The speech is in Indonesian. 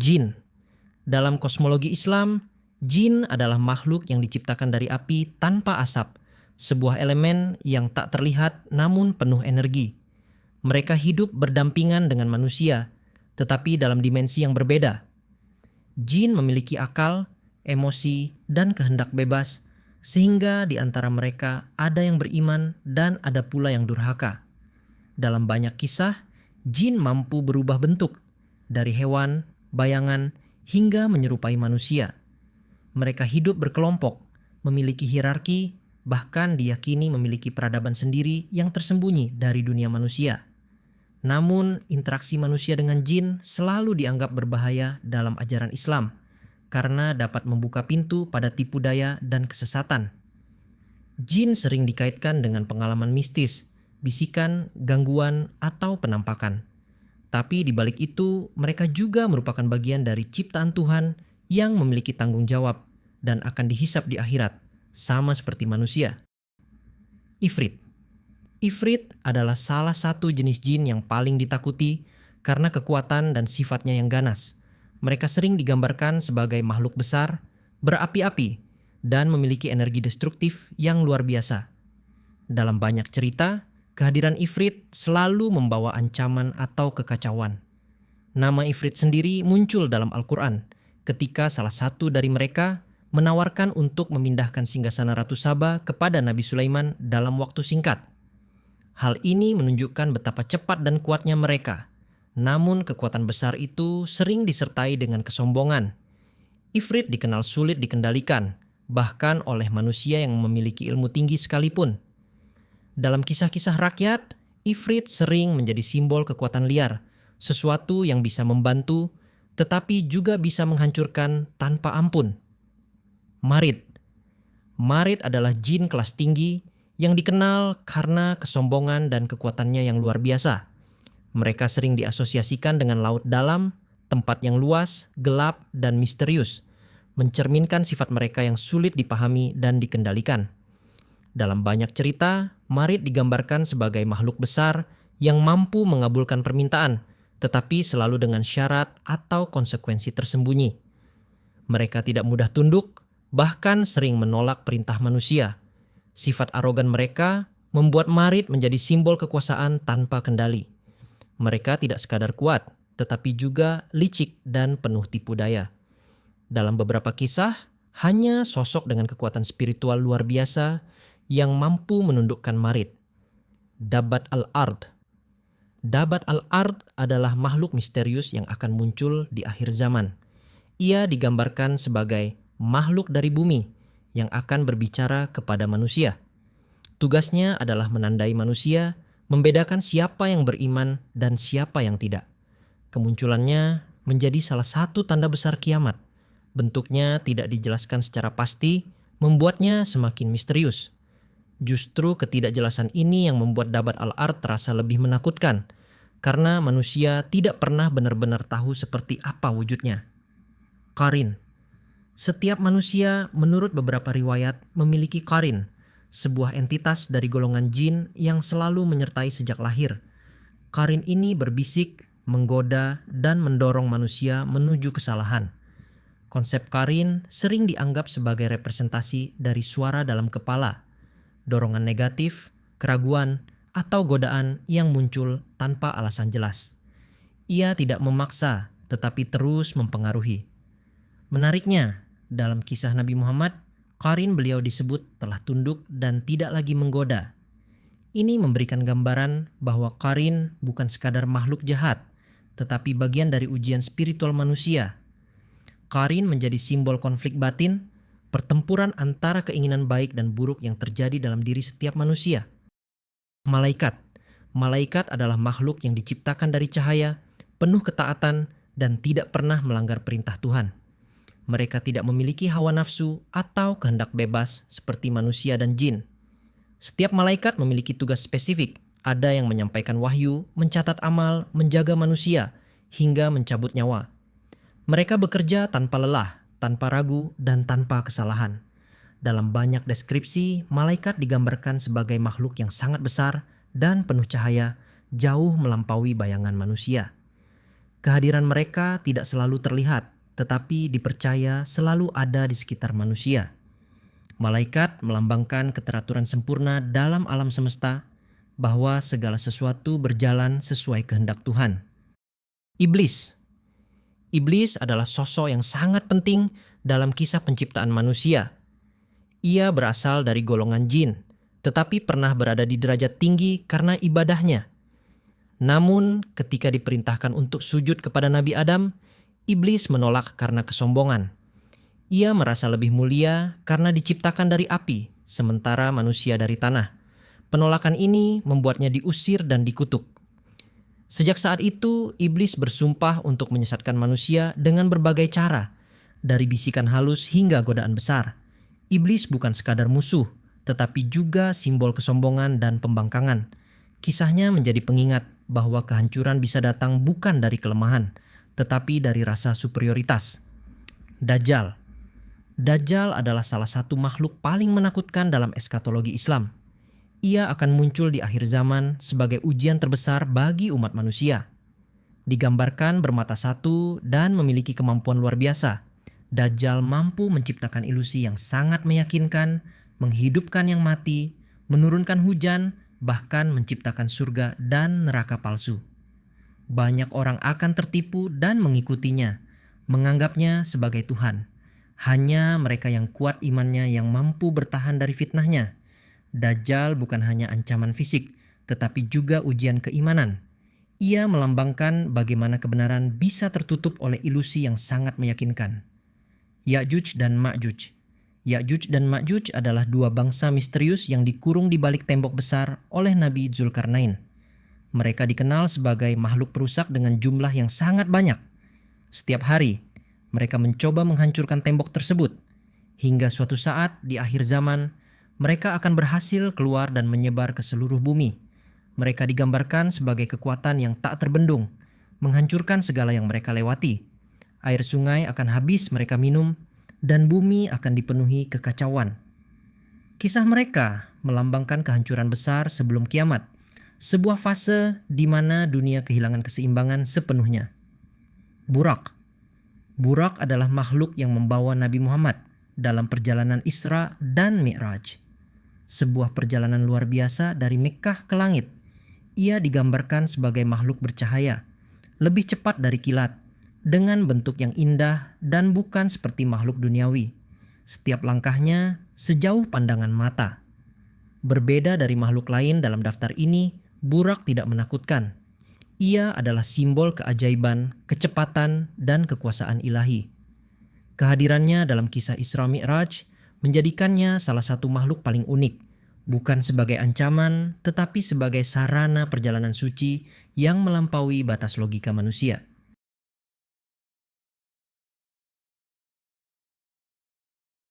Jin. Dalam kosmologi Islam, jin adalah makhluk yang diciptakan dari api tanpa asap, sebuah elemen yang tak terlihat namun penuh energi. Mereka hidup berdampingan dengan manusia, tetapi dalam dimensi yang berbeda. Jin memiliki akal, emosi, dan kehendak bebas, sehingga di antara mereka ada yang beriman dan ada pula yang durhaka. Dalam banyak kisah, jin mampu berubah bentuk, dari hewan, bayangan, hingga menyerupai manusia. Mereka hidup berkelompok, memiliki hierarki, bahkan diyakini memiliki peradaban sendiri yang tersembunyi dari dunia manusia. Namun, interaksi manusia dengan jin selalu dianggap berbahaya dalam ajaran Islam, karena dapat membuka pintu pada tipu daya dan kesesatan. Jin sering dikaitkan dengan pengalaman mistis, bisikan, gangguan, atau penampakan. Tapi di balik itu, mereka juga merupakan bagian dari ciptaan Tuhan yang memiliki tanggung jawab dan akan dihisap di akhirat, sama seperti manusia. Ifrit. Ifrit adalah salah satu jenis jin yang paling ditakuti karena kekuatan dan sifatnya yang ganas. Mereka sering digambarkan sebagai makhluk besar, berapi-api, dan memiliki energi destruktif yang luar biasa. Dalam banyak cerita, kehadiran Ifrit selalu membawa ancaman atau kekacauan. Nama Ifrit sendiri muncul dalam Al-Quran ketika salah satu dari mereka menawarkan untuk memindahkan singgasana Ratu Saba kepada Nabi Sulaiman dalam waktu singkat. Hal ini menunjukkan betapa cepat dan kuatnya mereka. Namun kekuatan besar itu sering disertai dengan kesombongan. Ifrit dikenal sulit dikendalikan, bahkan oleh manusia yang memiliki ilmu tinggi sekalipun. Dalam kisah-kisah rakyat, Ifrit sering menjadi simbol kekuatan liar, sesuatu yang bisa membantu, tetapi juga bisa menghancurkan tanpa ampun. Marid. Marid adalah jin kelas tinggi yang dikenal karena kesombongan dan kekuatannya yang luar biasa. Mereka sering diasosiasikan dengan laut dalam, tempat yang luas, gelap, dan misterius, mencerminkan sifat mereka yang sulit dipahami dan dikendalikan. Dalam banyak cerita, Marid digambarkan sebagai makhluk besar yang mampu mengabulkan permintaan, tetapi selalu dengan syarat atau konsekuensi tersembunyi. Mereka tidak mudah tunduk, bahkan sering menolak perintah manusia. Sifat arogan mereka membuat Marid menjadi simbol kekuasaan tanpa kendali. Mereka tidak sekadar kuat, tetapi juga licik dan penuh tipu daya. Dalam beberapa kisah, hanya sosok dengan kekuatan spiritual luar biasa yang mampu menundukkan Marid. Dabat al-Ard. Dabat al-Ard adalah makhluk misterius yang akan muncul di akhir zaman. Ia digambarkan sebagai makhluk dari bumi yang akan berbicara kepada manusia. Tugasnya adalah menandai manusia, membedakan siapa yang beriman dan siapa yang tidak. Kemunculannya menjadi salah satu tanda besar kiamat. Bentuknya tidak dijelaskan secara pasti, membuatnya semakin misterius. Justru ketidakjelasan ini yang membuat Dabat al-Ard terasa lebih menakutkan, karena manusia tidak pernah benar-benar tahu seperti apa wujudnya. Qarin. Setiap manusia menurut beberapa riwayat memiliki qarin, sebuah entitas dari golongan jin yang selalu menyertai sejak lahir. Qarin ini berbisik, menggoda, dan mendorong manusia menuju kesalahan. Konsep qarin sering dianggap sebagai representasi dari suara dalam kepala, dorongan negatif, keraguan, atau godaan yang muncul tanpa alasan jelas. Ia tidak memaksa, tetapi terus mempengaruhi. Menariknya, dalam kisah Nabi Muhammad, qarin beliau disebut telah tunduk dan tidak lagi menggoda. Ini memberikan gambaran bahwa qarin bukan sekadar makhluk jahat, tetapi bagian dari ujian spiritual manusia. Qarin menjadi simbol konflik batin, pertempuran antara keinginan baik dan buruk yang terjadi dalam diri setiap manusia. Malaikat. Malaikat adalah makhluk yang diciptakan dari cahaya, penuh ketaatan, dan tidak pernah melanggar perintah Tuhan. Mereka tidak memiliki hawa nafsu atau kehendak bebas seperti manusia dan jin. Setiap malaikat memiliki tugas spesifik. Ada yang menyampaikan wahyu, mencatat amal, menjaga manusia, hingga mencabut nyawa. Mereka bekerja tanpa lelah, tanpa ragu, dan tanpa kesalahan. Dalam banyak deskripsi, malaikat digambarkan sebagai makhluk yang sangat besar dan penuh cahaya, jauh melampaui bayangan manusia. Kehadiran mereka tidak selalu terlihat, tetapi dipercaya selalu ada di sekitar manusia. Malaikat melambangkan keteraturan sempurna dalam alam semesta, bahwa segala sesuatu berjalan sesuai kehendak Tuhan. Iblis. Iblis adalah sosok yang sangat penting dalam kisah penciptaan manusia. Ia berasal dari golongan jin, tetapi pernah berada di derajat tinggi karena ibadahnya. Namun, ketika diperintahkan untuk sujud kepada Nabi Adam, iblis menolak karena kesombongan. Ia merasa lebih mulia karena diciptakan dari api, sementara manusia dari tanah. Penolakan ini membuatnya diusir dan dikutuk. Sejak saat itu, iblis bersumpah untuk menyesatkan manusia dengan berbagai cara, dari bisikan halus hingga godaan besar. Iblis bukan sekadar musuh, tetapi juga simbol kesombongan dan pembangkangan. Kisahnya menjadi pengingat bahwa kehancuran bisa datang bukan dari kelemahan, tetapi dari rasa superioritas. Dajjal. Dajjal adalah salah satu makhluk paling menakutkan dalam eskatologi Islam. Ia akan muncul di akhir zaman sebagai ujian terbesar bagi umat manusia. Digambarkan bermata satu dan memiliki kemampuan luar biasa. Dajjal mampu menciptakan ilusi yang sangat meyakinkan, menghidupkan yang mati, menurunkan hujan, bahkan menciptakan surga dan neraka palsu. Banyak orang akan tertipu dan mengikutinya, menganggapnya sebagai Tuhan. Hanya mereka yang kuat imannya yang mampu bertahan dari fitnahnya. Dajjal bukan hanya ancaman fisik, tetapi juga ujian keimanan. Ia melambangkan bagaimana kebenaran bisa tertutup oleh ilusi yang sangat meyakinkan. Ya'juj dan Ma'juj. Ya'juj dan Ma'juj adalah dua bangsa misterius yang dikurung di balik tembok besar oleh Nabi Zulkarnain. Mereka dikenal sebagai makhluk perusak dengan jumlah yang sangat banyak. Setiap hari, mereka mencoba menghancurkan tembok tersebut. Hingga suatu saat di akhir zaman, mereka akan berhasil keluar dan menyebar ke seluruh bumi. Mereka digambarkan sebagai kekuatan yang tak terbendung, menghancurkan segala yang mereka lewati. Air sungai akan habis mereka minum, dan bumi akan dipenuhi kekacauan. Kisah mereka melambangkan kehancuran besar sebelum kiamat, sebuah fase di mana dunia kehilangan keseimbangan sepenuhnya. Burak. Burak adalah makhluk yang membawa Nabi Muhammad dalam perjalanan Isra dan Mi'raj. Sebuah perjalanan luar biasa dari Mekkah ke langit. Ia digambarkan sebagai makhluk bercahaya, lebih cepat dari kilat, dengan bentuk yang indah dan bukan seperti makhluk duniawi. Setiap langkahnya sejauh pandangan mata. Berbeda dari makhluk lain dalam daftar ini, Burak tidak menakutkan. Ia adalah simbol keajaiban, kecepatan, dan kekuasaan ilahi. Kehadirannya dalam kisah Isra Mi'raj menjadikannya salah satu makhluk paling unik, bukan sebagai ancaman, tetapi sebagai sarana perjalanan suci yang melampaui batas logika manusia.